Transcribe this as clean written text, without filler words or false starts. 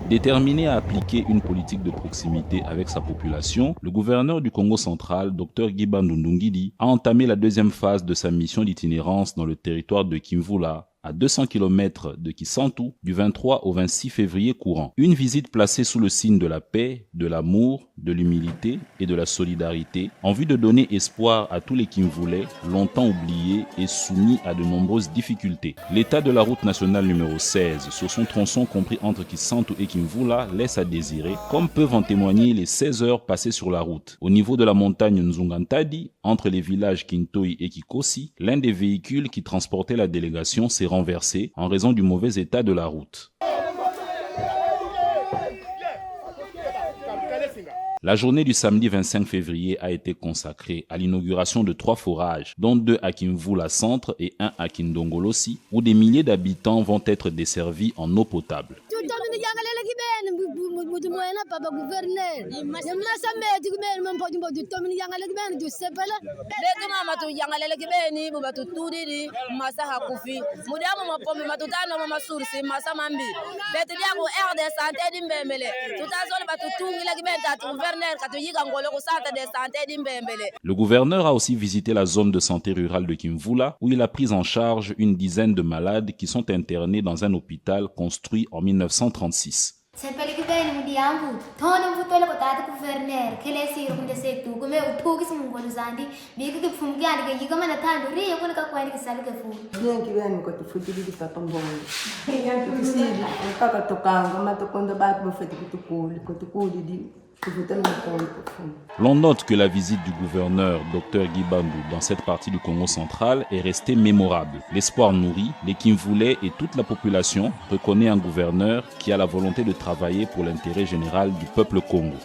Déterminé à appliquer une politique de proximité avec sa population, le gouverneur du Congo central, Dr Guiba Ndundungidi, a entamé la deuxième phase de sa mission d'itinérance dans le territoire de Kimvula, à 200 km de Kisantu, du 23 au 26 février courant. Une visite placée sous le signe de la paix, de l'amour, de l'humilité et de la solidarité, en vue de donner espoir à tous les Kimvoulais, longtemps oubliés et soumis à de nombreuses difficultés. L'état de la route nationale numéro 16, sur son tronçon compris entre Kisantu et Kimvula, laisse à désirer, comme peuvent en témoigner les 16 heures passées sur la route. Au niveau de la montagne Nzungantadi, entre les villages Kintoi et Kikosi, l'un des véhicules qui transportait la délégation s'est renversé en raison du mauvais état de la route. La journée du samedi 25 février a été consacrée à l'inauguration de 3 forages, dont 2 à Kimvula Centre et 1 à Kindongolosi, où des milliers d'habitants vont être desservis en eau potable. Le gouverneur a aussi visité la zone de santé rurale de Kimvula, où il a pris en charge une dizaine de malades qui sont internés dans un hôpital construit en 1936. L'on note que la visite du gouverneur Dr Guibandu dans cette partie du Congo central est restée mémorable. L'espoir nourri, les Kimvoulais et toute la population reconnaît un gouverneur qui a la volonté de travailler pour l'intérêt général du peuple Congo.